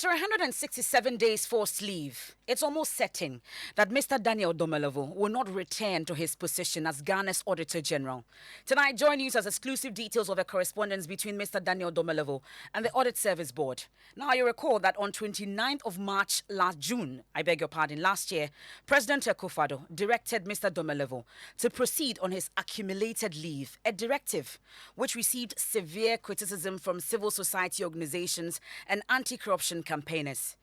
After 167 days forced leave, it's almost certain that Mr. Daniel Domelevo will not return to his position as Ghana's Auditor General. Tonight, join news as exclusive details of the correspondence between Mr. Daniel Domelevo and the Audit Service Board. Now, you recall that on 29th of March last year, President Akufo-Addo directed Mr. Domelevo to proceed on his accumulated leave, a directive which received severe criticism from civil society organizations and anti-corruption campaigners.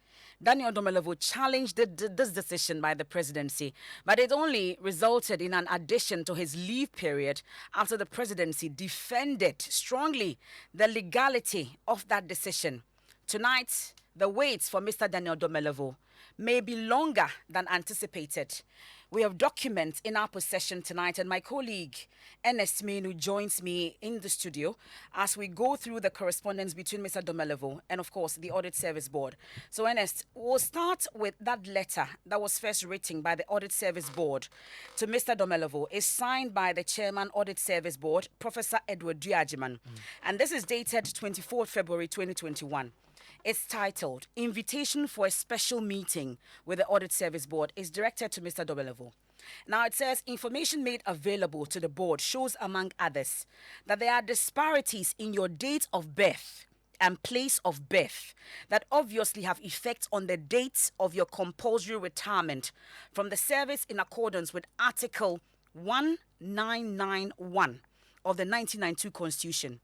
Daniel Domelevo challenged this decision by the presidency, but it only resulted in an addition to his leave period after the presidency defended strongly the legality of that decision. Tonight, the waits for Mr. Daniel Domelevo may be longer than anticipated. We have documents in our possession tonight, and my colleague Ernest Manu joins me in the studio as we go through the correspondence between Mr. Domelevo and, of course, the Audit Service Board. So, Ernest, we'll start with that letter that was first written by the Audit Service Board to Mr. Domelevo. It's signed by the Chairman Audit Service Board, Professor Edward Duajiman, and this is dated 24 February 2021. It's titled, Invitation for a Special Meeting with the Audit Service Board. Is directed to Mr. Domelevo. Now it says, information made available to the board shows, among others, that there are disparities in your date of birth and place of birth that obviously have effect on the dates of your compulsory retirement from the service in accordance with Article 1991 of the 1992 Constitution.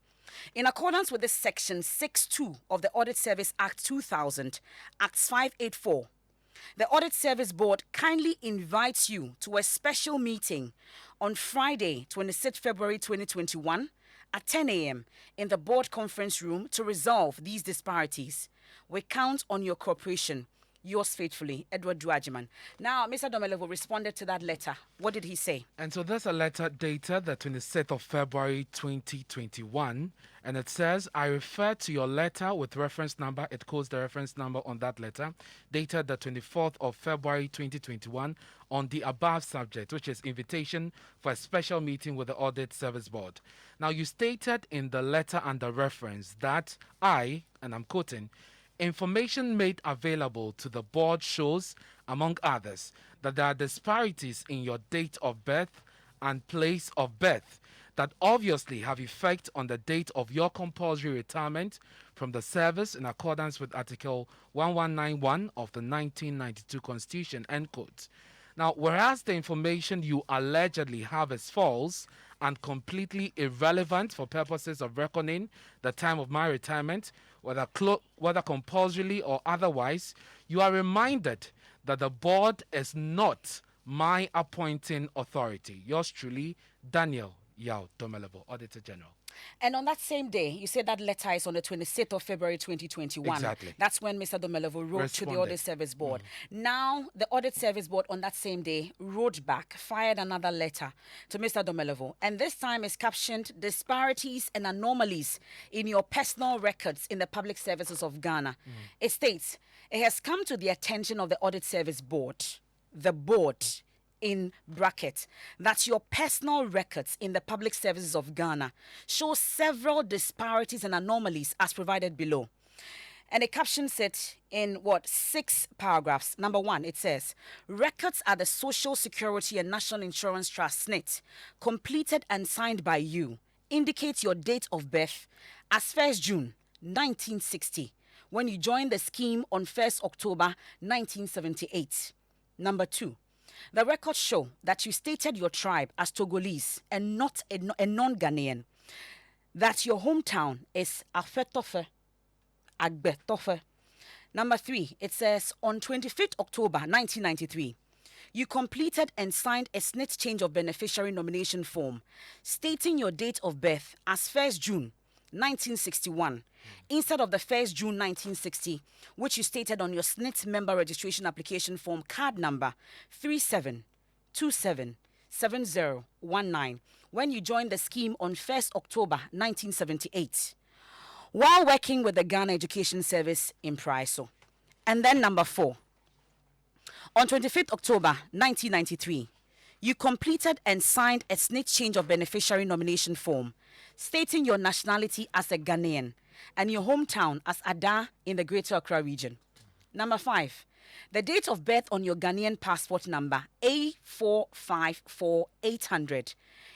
In accordance with this section 6.2 of the Audit Service Act 2000, Acts 584, the Audit Service Board kindly invites you to a special meeting on Friday, 26 February 2021 at 10 a.m. in the board conference room to resolve these disparities. We count on your cooperation. Yours faithfully, Edward Duajiman. Now, Mr. Domelevo responded to that letter. What did he say? And so there's a letter dated the 26th of February 2021, and it says, I refer to your letter with reference number. It quotes the reference number on that letter, dated the 24th of February 2021 on the above subject, which is invitation for a special meeting with the Audit Service Board. Now, you stated in the letter and the reference that I, and I'm quoting, information made available to the board shows, among others, that there are disparities in your date of birth and place of birth that obviously have effect on the date of your compulsory retirement from the service in accordance with Article 1191 of the 1992 Constitution, end quote. Now, whereas the information you allegedly have is false and completely irrelevant for purposes of reckoning the time of my retirement, whether compulsorily or otherwise, you are reminded that the board is not my appointing authority. Yours truly, Daniel Yao Domelevo, Auditor General. And on that same day, you said that letter is on the 26th of February 2021. Exactly. That's when Mr. Domelevo wrote to the Audit Service Board. Now, the Audit Service Board on that same day wrote back, fired another letter to Mr. Domelevo. And this time is captioned, Disparities and Anomalies in Your Personal Records in the Public Services of Ghana. It states, it has come to the attention of the Audit Service Board, the board, in bracket, that your personal records in the public services of Ghana show several disparities and anomalies as provided below. And it captions it in 6 paragraphs. Number 1, it says, records at the Social Security and National Insurance Trust, SNIT, completed and signed by you, indicate your date of birth as 1st June 1960, when you joined the scheme on 1st October 1978. Number 2, the records show that you stated your tribe as Togolese and not a non-Ghanaian, that your hometown is Afetofe, Agbetofe. Number 3, it says on 25th October 1993, you completed and signed a SNIT change of beneficiary nomination form, stating your date of birth as 1st June 1961 instead of the 1st June 1960, which you stated on your SNIT member registration application form card number 37277019 when you joined the scheme on 1st October 1978 while working with the Ghana Education Service in Priso. And then number 4, on 25th October 1993, you completed and signed a SNIT change of beneficiary nomination form, stating your nationality as a Ghanaian and your hometown as Ada in the Greater Accra region. Number 5, the date of birth on your Ghanaian passport number A454800,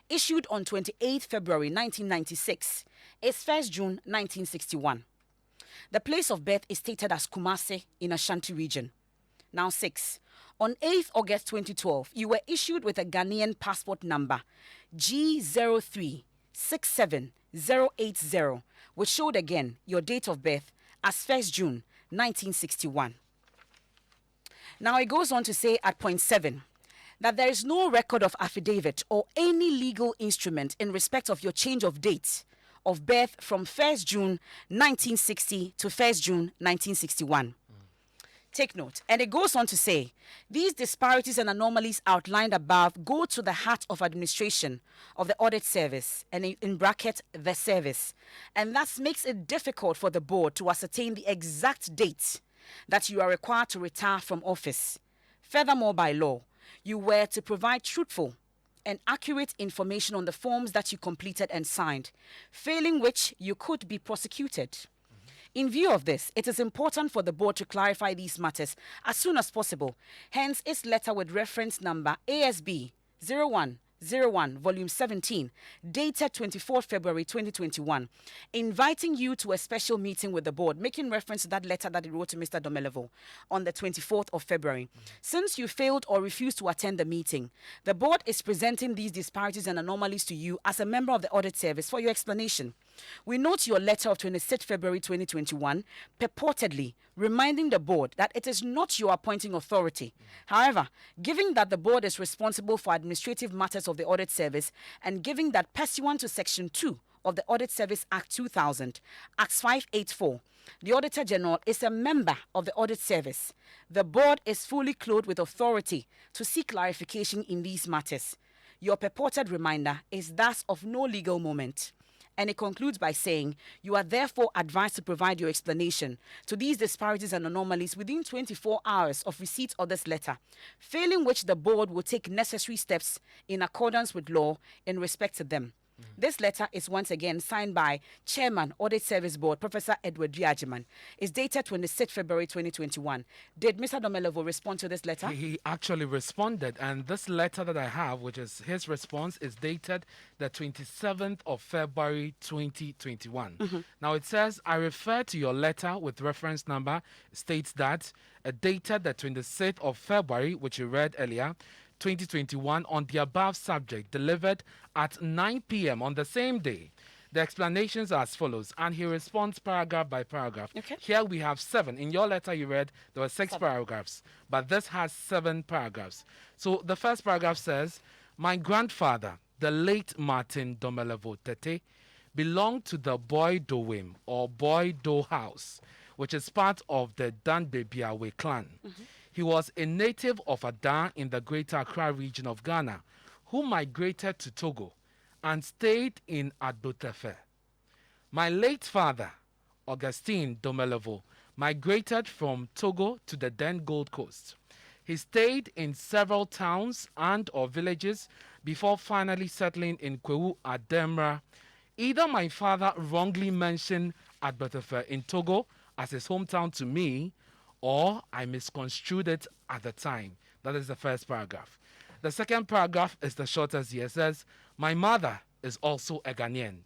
issued on 28th February 1996, is 1st June 1961. The place of birth is stated as Kumasi in Ashanti region. Now 6, on 8th August 2012, you were issued with a Ghanaian passport number G0367080, which showed again your date of birth as 1st June 1961. Now it goes on to say at point 7 that there is no record of affidavit or any legal instrument in respect of your change of date of birth from 1st June 1960 to 1st June 1961. Take note. And it goes on to say, these disparities and anomalies outlined above go to the heart of administration of the audit service, and in bracket, the service. And that makes it difficult for the board to ascertain the exact date that you are required to retire from office. Furthermore, by law, you were to provide truthful and accurate information on the forms that you completed and signed, failing which you could be prosecuted. In view of this, it is important for the board to clarify these matters as soon as possible. Hence, its letter with reference number ASB 0101, volume 17, dated 24 February 2021, inviting you to a special meeting with the board, making reference to that letter that it wrote to Mr. Domelevo on the 24th of February. Since you failed or refused to attend the meeting, the board is presenting these disparities and anomalies to you as a member of the audit service for your explanation. We note your letter of 26 February 2021 purportedly reminding the board that it is not your appointing authority. However, given that the board is responsible for administrative matters of the audit service, and given that pursuant to Section 2 of the Audit Service Act 2000, Act 584, the Auditor General is a member of the audit service, the board is fully clothed with authority to seek clarification in these matters. Your purported reminder is thus of no legal moment. And it concludes by saying, you are therefore advised to provide your explanation to these disparities and anomalies within 24 hours of receipt of this letter, failing which the board will take necessary steps in accordance with law in respect to them. This letter is once again signed by Chairman, Audit Service Board, Professor Edward Diagiman. It's dated 26 February 2021. Did Mr. Domelevo respond to this letter? He actually responded, and this letter that I have, which is his response, is dated the 27th of February 2021. Now it says, I refer to your letter with reference number, states that dated the 26th of February, which you read earlier, 2021, on the above subject, delivered at 9 p.m. on the same day. The explanations are as follows, and he responds paragraph by paragraph. Okay. Here we have 7. In your letter you read there were 6 paragraphs, but this has 7 paragraphs. So the first paragraph says, my grandfather, the late Martin Domelevo Tete, belonged to the Boy Dowim or Boy Do House, which is part of the Danbebiawe clan. He was a native of Adan in the Greater Accra region of Ghana, who migrated to Togo and stayed in Adotefe. My late father, Augustine Domelevo, migrated from Togo to the then Gold Coast. He stayed in several towns and or villages before finally settling in Kwewu Ademra. Either my father wrongly mentioned Adotefe in Togo as his hometown to me, or I misconstrued it at the time. That is the first paragraph. The second paragraph is the shortest here. It says, my mother is also a Ghanaian.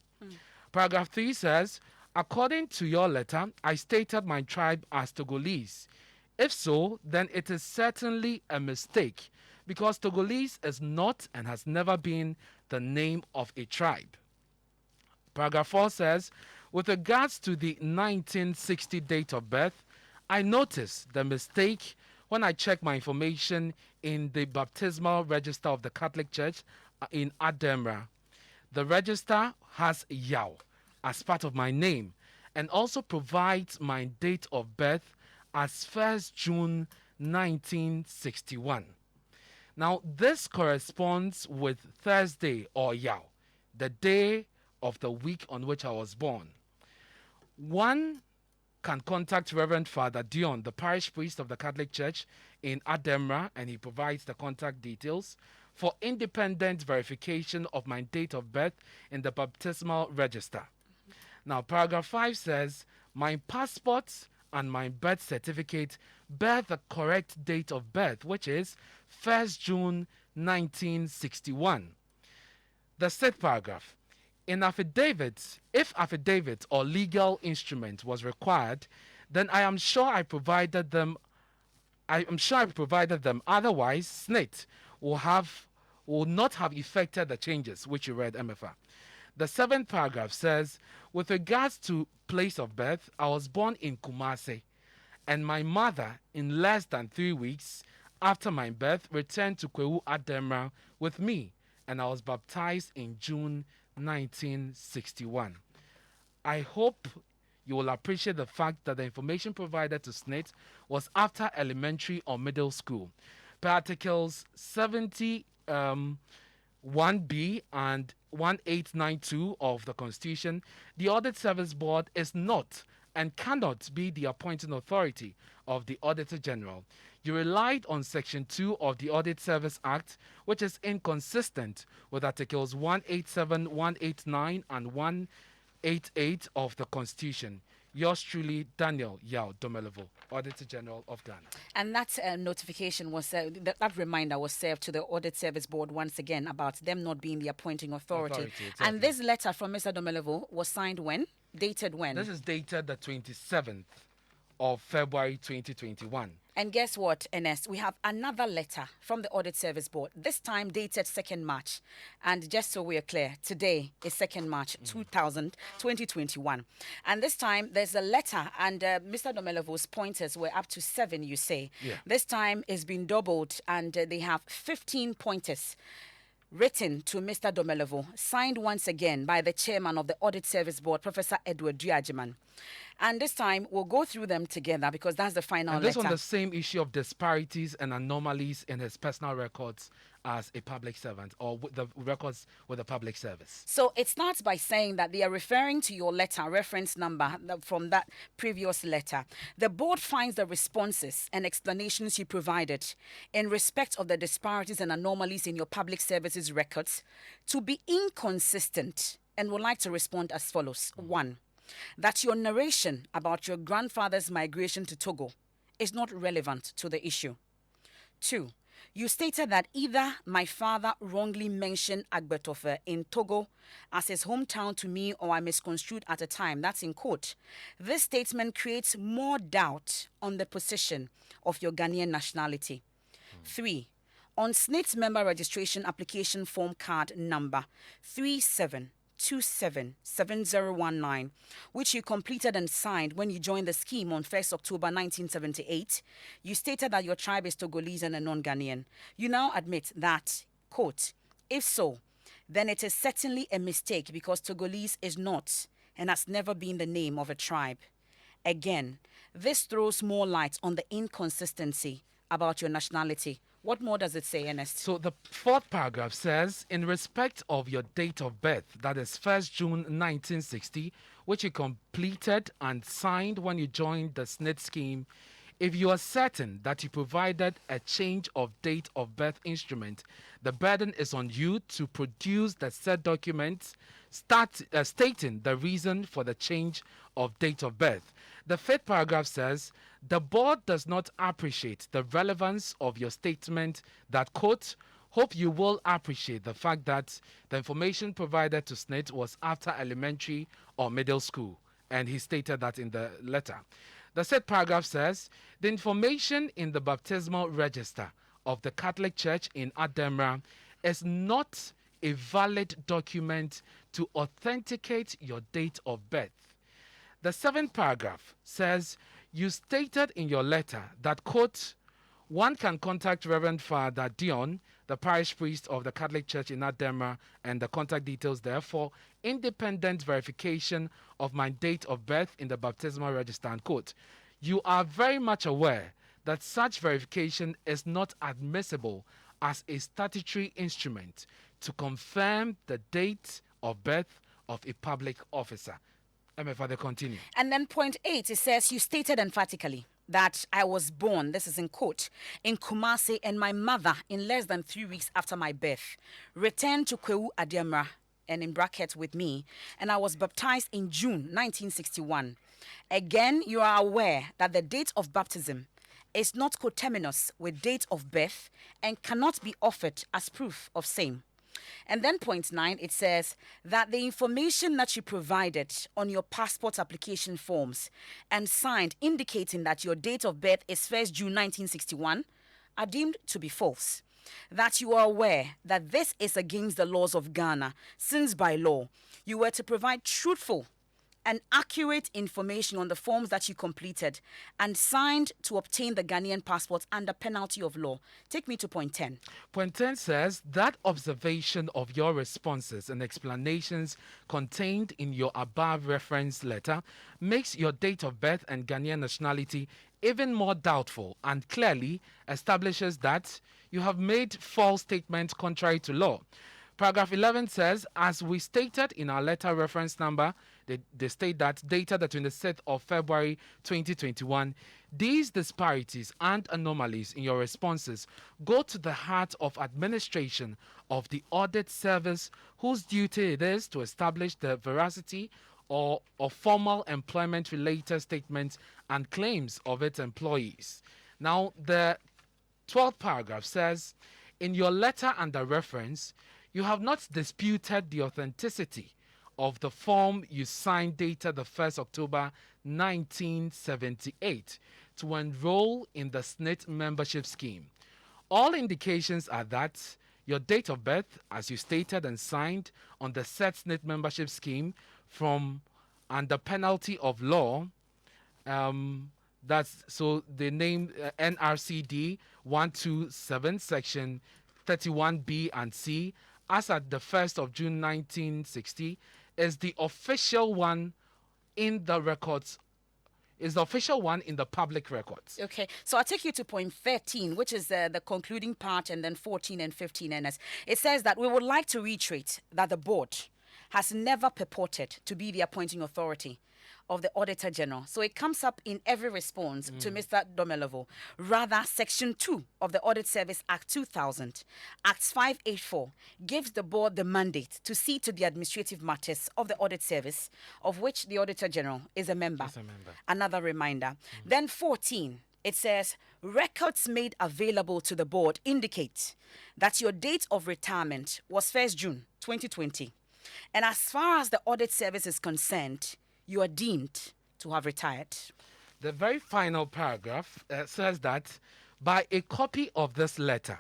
Paragraph 3 says, according to your letter, I stated my tribe as Togolese. If so, then it is certainly a mistake, because Togolese is not and has never been the name of a tribe. Paragraph 4 says, with regards to the 1960 date of birth, I noticed the mistake when I checked my information in the baptismal register of the Catholic Church in Ademra. The register has Yao as part of my name and also provides my date of birth as 1st June 1961. Now, this corresponds with Thursday or Yao, the day of the week on which I was born. One can contact Reverend Father Dion, the parish priest of the Catholic Church in Ademra, and he provides the contact details for independent verification of my date of birth in the baptismal register. Now, paragraph 5 says, my passport and my birth certificate bear the correct date of birth, which is 1st June 1961. The sixth paragraph. In affidavits, if affidavit or legal instrument was required, then I am sure I provided them. Otherwise, SNIT will not have effected the changes which you read, Emefa. The seventh paragraph says, with regards to place of birth, I was born in Kumasi, and my mother, in less than 3 weeks after my birth, returned to Kwewu Ademra with me, and I was baptized in June 1961. I hope you will appreciate the fact that the information provided to SNIT was after elementary or middle school. Per Articles 70, 1B and 1892 of the Constitution, the Audit Service Board is not and cannot be the appointing authority of the Auditor General. You relied on Section 2 of the Audit Service Act, which is inconsistent with Articles 187, 189, and 188 of the Constitution. Yours truly, Daniel Yao Domelevo, Auditor General of Ghana. And that notification was, that reminder was served to the Audit Service Board once again about them not being the appointing authority. Exactly. And this letter from Mr. Domelevo was signed when? Dated when? This is dated the 27th of February 2021. And guess what, Ernest? We have another letter from the Audit Service Board, this time dated 2nd March. And just so we are clear, today is 2nd March 2021. And this time there's a letter, and Mr. Domelevo's pointers were up to 7, you say. Yeah. This time it's been doubled, and they have 15 pointers written to Mr. Domelevo, signed once again by the chairman of the Audit Service Board, Professor Edward Duajiman. And this time, we'll go through them together because that's the final and this letter. on the same issue of disparities and anomalies in his personal records as a public servant, or with the records with the public service. So it starts by saying that they are referring to your letter, reference number from that previous letter. The board finds the responses and explanations you provided in respect of the disparities and anomalies in your public services records to be inconsistent, and would like to respond as follows. 1. That your narration about your grandfather's migration to Togo is not relevant to the issue. 2. You stated that either my father wrongly mentioned Agbetofe in Togo as his hometown to me, or I misconstrued at a time. That's in quote. This statement creates more doubt on the position of your Ghanaian nationality. 3. On SNIT's member registration application form card number 37277019, which you completed and signed when you joined the scheme on 1st October 1978, you stated that your tribe is Togolese and a non-Ghanaian. You now admit that, quote, if so, then it is certainly a mistake because Togolese is not and has never been the name of a tribe. Again, this throws more light on the inconsistency about your nationality. What more does it say, Ernest? So the fourth paragraph says, in respect of your date of birth, that is 1st June 1960, which you completed and signed when you joined the SNIT scheme, if you are certain that you provided a change of date of birth instrument, the burden is on you to produce the said document stating the reason for the change of date of birth. The fifth paragraph says, the board does not appreciate the relevance of your statement that, quote, hope you will appreciate the fact that the information provided to SNIT was after elementary or middle school. And he stated that in the letter. The said paragraph says, the information in the baptismal register of the Catholic Church in Ademra is not a valid document to authenticate your date of birth. The seventh paragraph says, you stated in your letter that, quote, one can contact Reverend Father Dion, the parish priest of the Catholic Church in Ademra, and the contact details there for independent verification of my date of birth in the baptismal register, and quote, you are very much aware that such verification is not admissible as a statutory instrument to confirm the date of birth of a public officer. Emefa, they continue. And then point 8, it says, you stated emphatically that I was born, this is in quote, in Kumasi, and my mother, in less than 3 weeks after my birth, returned to Kwewu Ademra and in brackets with me, and I was baptized in June 1961. Again, you are aware that the date of baptism is not coterminous with date of birth and cannot be offered as proof of same. And then point 9, it says that the information that you provided on your passport application forms and signed indicating that your date of birth is 1st June 1961 are deemed to be false. That you are aware that this is against the laws of Ghana, since by law you were to provide truthful and accurate information on the forms that you completed and signed to obtain the Ghanaian passport under penalty of law. Take me to point 10. Point 10 says that observation of your responses and explanations contained in your above reference letter makes your date of birth and Ghanaian nationality even more doubtful and clearly establishes that you have made false statements contrary to law. Paragraph 11 says, as we stated in our letter reference number, they state that dated the 26th of February 2021, these disparities and anomalies in your responses go to the heart of administration of the audit service, whose duty it is to establish the veracity or of formal employment-related statements and claims of its employees. Now, the 12th paragraph says, in your letter under reference, you have not disputed the authenticity of the form you signed dated the 1st October 1978 to enroll in the SNIT membership scheme. All indications are that your date of birth, as you stated and signed on the said SNIT membership scheme from under penalty of law, that's so the name NRCD 127 section 31B and C as at the 1st of June 1960 is the official one in the records, is the official one in the public records. Okay, so I'll take you to point 13, which is the concluding part, and then 14 and 15, Ernest. It says that we would like to reiterate that the board has never purported to be the appointing authority of the Auditor General. So it comes up in every response to Mr. Domelovo. Rather, Section 2 of the Audit Service Act 2000, Acts 584, gives the board the mandate to see to the administrative matters of the Audit Service, of which the Auditor General is a member. Another reminder. Then 14, it says, records made available to the board indicate that your date of retirement was 1st June 2020. And as far as the Audit Service is concerned, you are deemed to have retired. The very final paragraph says that by a copy of this letter,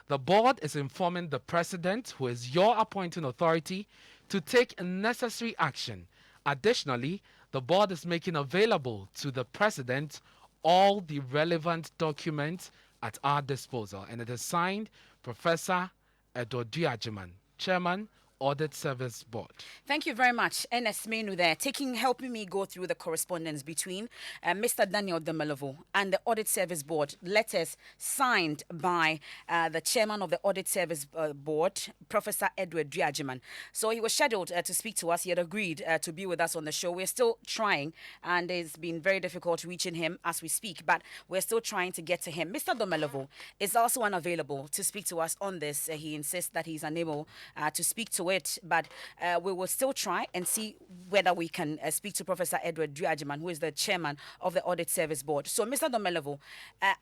the board is informing the president, who is your appointing authority, to take necessary action. Additionally, the board is making available to the president all the relevant documents at our disposal. And it is signed Professor Edward Diajiman, Chairman, Audit Service Board. Thank you very much, Ernest Manu there, helping me go through the correspondence between Mr. Daniel Domelovo and the Audit Service Board. Letters signed by the Chairman of the Audit Service Board, Professor Edward Diajiman. So he was scheduled to speak to us. He had agreed to be with us on the show. We're still trying, and it's been very difficult reaching him as we speak, but we're still trying to get to him. Mr. Domelovo is also unavailable to speak to us on this. He insists that he's unable to speak to it, but we will still try and see whether we can speak to Professor Edward Diajiman, who is the chairman of the Audit Service Board. So, Mr. Domelovo,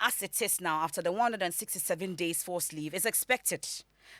as it is now, after the 167 days forced leave, is expected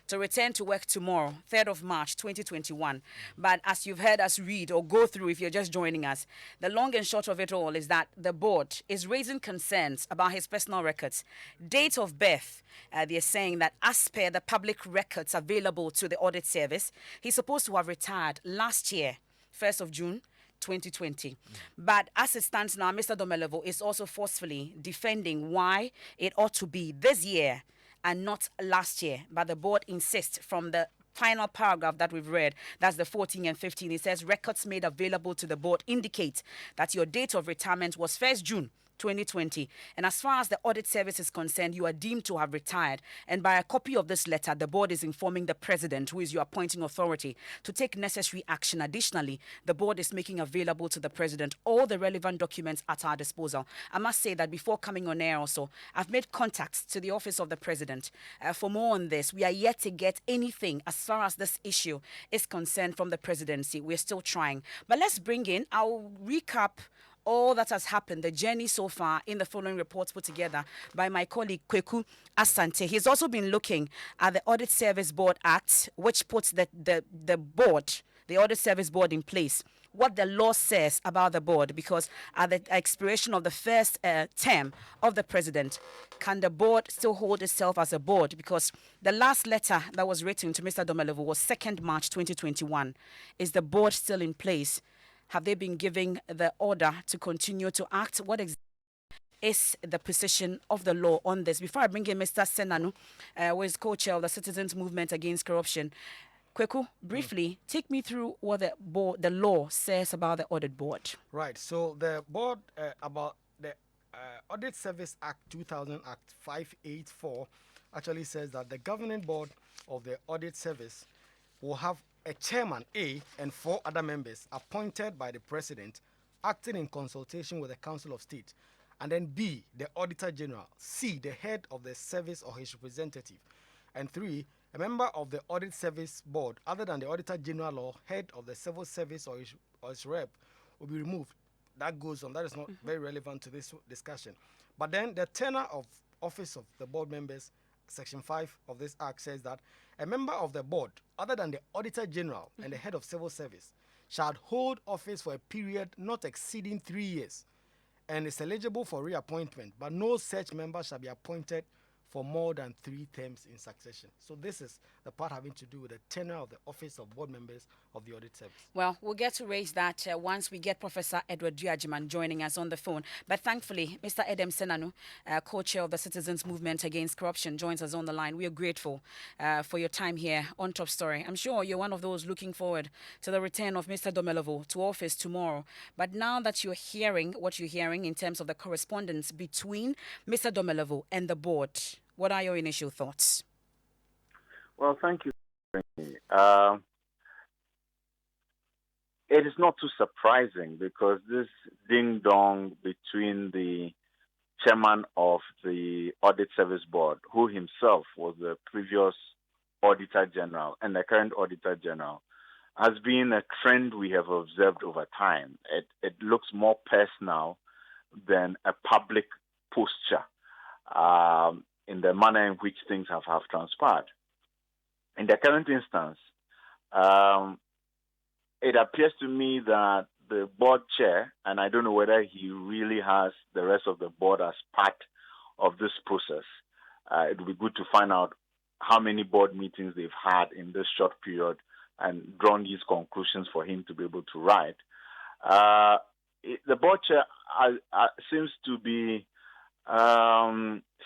to return to work tomorrow, 3rd of March 2021. But as you've heard us read or go through, if you're just joining us, the long and short of it all is that the board is raising concerns about his personal records. Date of birth, they're saying that as per the public records available to the audit service, he's supposed to have retired last year, 1st of June 2020. But as it stands now, Mr. Domelovo is also forcefully defending why it ought to be this year and not last year. But the board insists from the final paragraph that we've read, that's the 14 and 15, it says records made available to the board indicate that your date of retirement was 1st June 2020. And as far as the audit service is concerned, you are deemed to have retired. And by a copy of this letter, the board is informing the president, who is your appointing authority, to take necessary action. Additionally, the board is making available to the president all the relevant documents at our disposal. I must say that before coming on air also, I've made contacts to the office of the president for more on this. We are yet to get anything as far as this issue is concerned from the presidency. We're still trying. But let's bring in, I'll recap all that has happened, the journey so far, in the following reports put together by my colleague Kweku Asante. He's also been looking at the Audit Service Board Act, which puts the board, the Audit Service Board, in place. What the law says about the board, because at the expiration of the first term of the president, can the board still hold itself as a board? Because the last letter that was written to Mr. Domelevo was 2nd March 2021. Is the board still in place? Have they been giving the order to continue to act? What exactly is the position of the law on this? Before I bring in Mr. Senanu, who is co-chair of the Citizens Movement Against Corruption, Kweku, briefly, take me through what the law says about the audit board. Right. So the board about the Audit Service Act 2000 Act 584 actually says that the governing board of the audit service will have a chairman, A, and 4 other members appointed by the president, acting in consultation with the Council of State, and then B, the Auditor General, C, the head of the service or his representative, and 3, a member of the Audit Service Board, other than the Auditor General or head of the civil service or his rep, will be removed. That goes on. That is not very relevant to this discussion. But then the tenure of office of the board members, Section 5 of this Act says that a member of the board, other than the Auditor General and the head of civil service, shall hold office for a period not exceeding 3 years and is eligible for reappointment, but no such member shall be appointed for more than 3 terms in succession. So this is the part having to do with the tenure of the office of board members of the audit service. Well, we'll get to raise that once we get Professor Edward Duajiman joining us on the phone. But thankfully, Mr. Edem Senanu, co-chair of the Citizens Movement Against Corruption, joins us on the line. We are grateful for your time here on Top Story. I'm sure you're one of those looking forward to the return of Mr. Domelevo to office tomorrow. But now that you're hearing what you're hearing in terms of the correspondence between Mr. Domelevo and the board, what are your initial thoughts? Well, thank you. It is not too surprising because this ding-dong between the chairman of the Audit Service Board, who himself was the previous Auditor General and the current Auditor General, has been a trend we have observed over time. It looks more personal than a public posture in the manner in which things have transpired. In the current instance, it appears to me that the board chair, and I don't know whether he really has the rest of the board as part of this process. It would be good to find out how many board meetings they've had in this short period and drawn these conclusions for him to be able to write. The board chair seems to be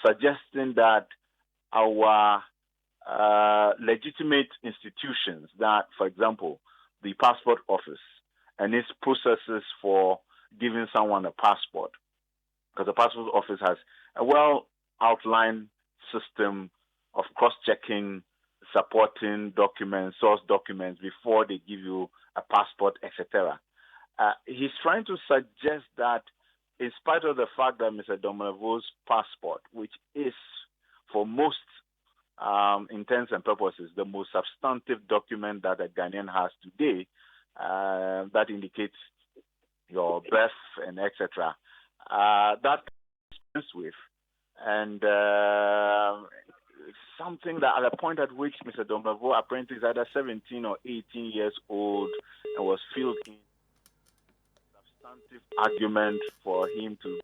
suggesting that our legitimate institutions, that, for example, the passport office and its processes for giving someone a passport, because the passport office has a well-outlined system of cross-checking, supporting documents, source documents before they give you a passport, etc. He's trying to suggest that in spite of the fact that Mr. Domelevo's passport, which is for most intents and purposes the most substantive document that a Ghanaian has today, that indicates your birth and etc., that is with, and something that at the point at which Mr. Domelevo apparently is either 17 or 18 years old and was filled in substantive argument for him to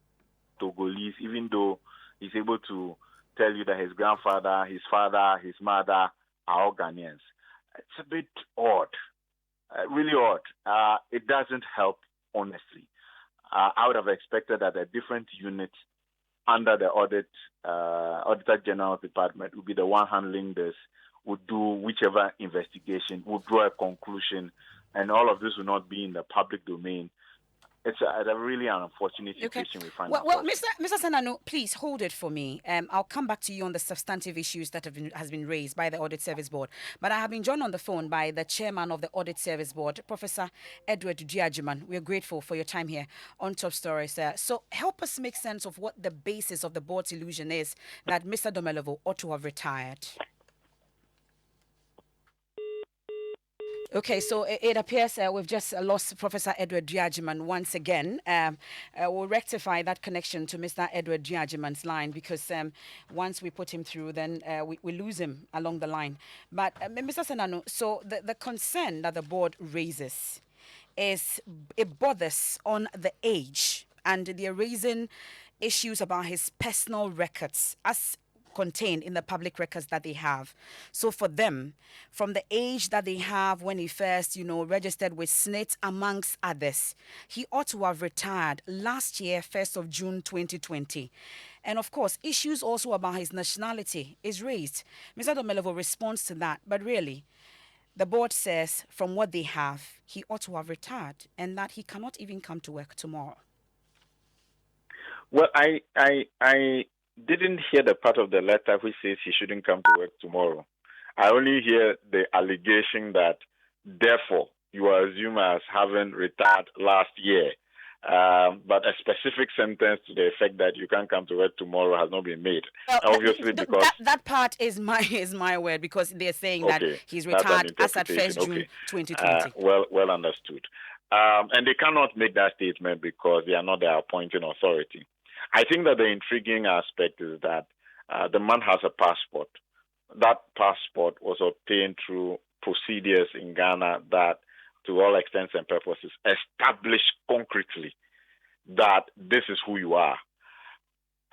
Togolese, even though he's able to tell you that his grandfather, his father, his mother are all Ghanaians. It's a bit odd, really odd. It doesn't help, honestly. I would have expected that a different unit under the Auditor General's Department would be the one handling this, would do whichever investigation, would draw a conclusion, and all of this would not be in the public domain. it's a really an unfortunate Okay. situation we find Well, ourselves in. Mr. Senanu, please hold it for me. I'll come back to you on the substantive issues that has been raised by the Audit Service Board. But I have been joined on the phone by the chairman of the Audit Service Board, Professor Edward Diajiman. We are grateful for your time here on Top Stories. So help us make sense of what the basis of the board's illusion is that Mr. Domelevo ought to have retired. Okay, so it appears we've just lost Professor Edward Diajiman once again. We'll rectify that connection to Mr. Edward Diajiman's line because once we put him through, then we lose him along the line. But Mr. Senanu, so the concern that the board raises is it bothers on the age, and they're raising issues about his personal records as contained in the public records that they have. So for them, from the age that they have when he first, registered with SNIT, amongst others, he ought to have retired last year, 1st of June 2020. And of course, issues also about his nationality is raised. Mr. Domelevo responds to that, but really, the board says from what they have, he ought to have retired and that he cannot even come to work tomorrow. Well, I didn't hear the part of the letter which says he shouldn't come to work tomorrow. I only hear the allegation that, therefore, you are assumed as having retired last year. But a specific sentence to the effect that you can't come to work tomorrow has not been made. Obviously, because that part is my word, because they're saying that he's retired as at 1st June 2020. Well understood. And they cannot make that statement because they are not the appointing authority. I think that the intriguing aspect is that the man has a passport. That passport was obtained through procedures in Ghana that, to all extents and purposes, establish concretely that this is who you are.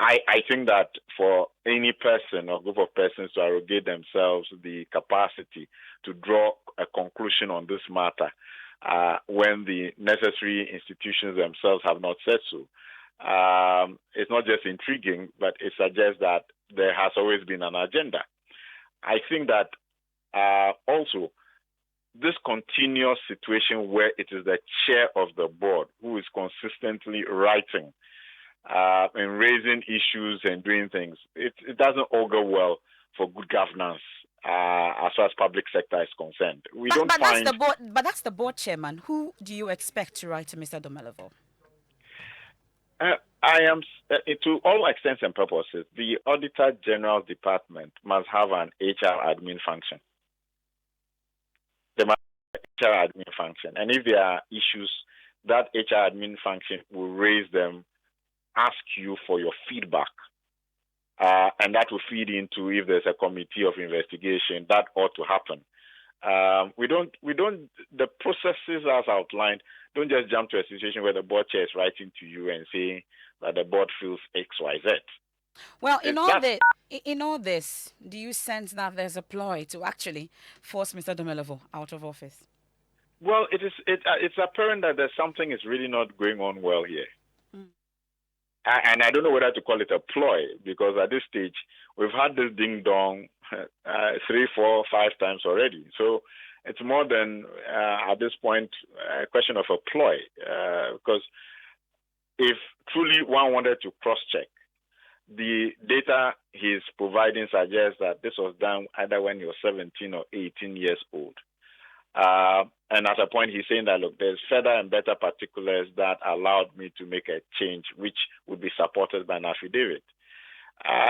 I think that for any person or group of persons to arrogate themselves the capacity to draw a conclusion on this matter when the necessary institutions themselves have not said so, it's not just intriguing, but it suggests that there has always been an agenda. I think that also this continuous situation where it is the chair of the board who is consistently writing and raising issues and doing things, it doesn't augur well for good governance as far as public sector is concerned. That's the board chairman. Who do you expect to write to Mr. Domelevo? I am, to all extents and purposes, the Auditor General's Department must have an HR admin function. They must have an HR admin function. And if there are issues, that HR admin function will raise them, ask you for your feedback. And that will feed into, if there's a committee of investigation, that ought to happen. The processes as outlined, don't just jump to a situation where the board chair is writing to you and saying that the board feels X, Y, Z. Well, in all this, do you sense that there's a ploy to actually force Mr. Domelevo out of office? Well, it's apparent that there's something is really not going on well here. And I don't know whether to call it a ploy, because at this stage, we've had this ding-dong 3, 4, 5 times already. So it's more than, at this point, a question of a ploy. Because if truly one wanted to cross-check, the data he's providing suggests that this was done either when he was 17 or 18 years old. And at a point, he's saying that, look, there's further and better particulars that allowed me to make a change, which would be supported by an affidavit.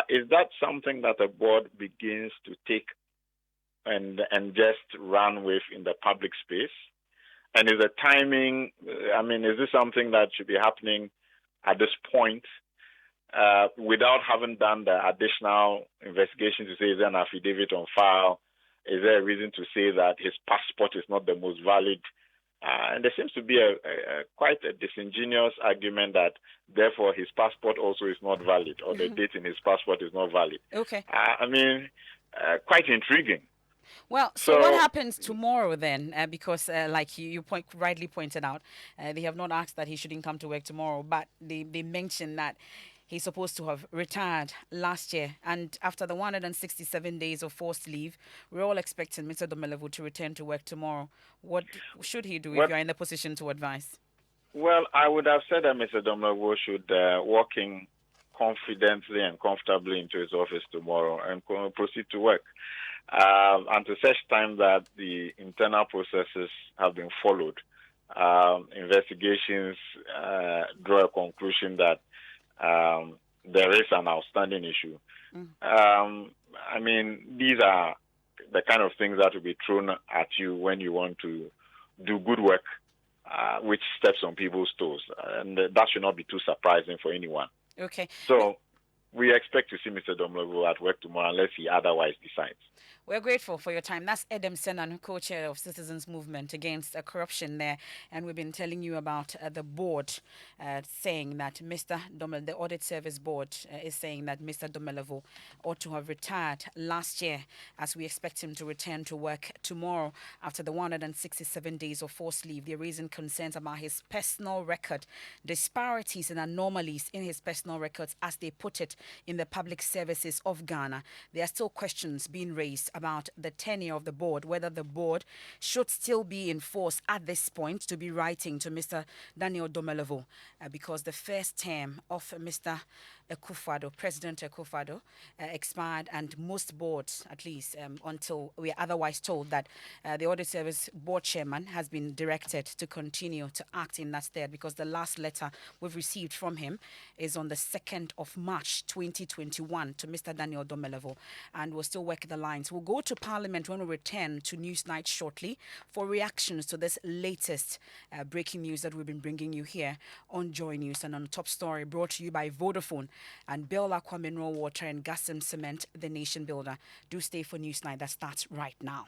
Is that something that the board begins to take and just run with in the public space? And is the timing, is this something that should be happening at this point without having done the additional investigation to say, is there an affidavit on file? Is there a reason to say that his passport is not the most valid? And there seems to be quite a disingenuous argument that, therefore, his passport also is not valid, or the date in his passport is not valid. Okay. Quite intriguing. Well, so what happens tomorrow then? Because like you rightly pointed out, they have not asked that he shouldn't come to work tomorrow, but they mentioned that he's supposed to have retired last year. And after the 167 days of forced leave, we're all expecting Mr. Domelevo to return to work tomorrow. What should he do if you're in the position to advise? Well, I would have said that Mr. Domlago should walk in confidently and comfortably into his office tomorrow and proceed to work. Until such time that the internal processes have been followed, investigations draw a conclusion that there is an outstanding issue. I mean, these are the kind of things that will be thrown at you when you want to do good work, which steps on people's toes. And that should not be too surprising for anyone. Okay. So we expect to see Mr. Domlago at work tomorrow unless he otherwise decides. We're grateful for your time. That's Edem Senan, co-chair of Citizens Movement Against Corruption there. And we've been telling you about the board saying that Mr. Domel, the Audit Service Board is saying that Mr. Domelevo ought to have retired last year, as we expect him to return to work tomorrow after the 167 days of forced leave. They're raising concerns about his personal record, disparities and anomalies in his personal records, as they put it, in the public services of Ghana. There are still questions being raised about the tenure of the board, whether the board should still be in force at this point to be writing to Mr. Daniel Domelevo, because the first term of Mr. Akufo-Addo, President Akufo-Addo, expired, and most boards, at least until we are otherwise told that the Audit Service Board Chairman has been directed to continue to act in that stead, because the last letter we've received from him is on the 2nd of March 2021 to Mr. Daniel Domelevo, and we'll still work the lines. We'll go to Parliament when we return to Newsnight shortly for reactions to this latest breaking news that we've been bringing you here on Joy News. And on Top Story, brought to you by Vodafone and Bell Aqua Mineral Water and Gas and Cement, the nation builder. Do stay for Newsnight that starts right now.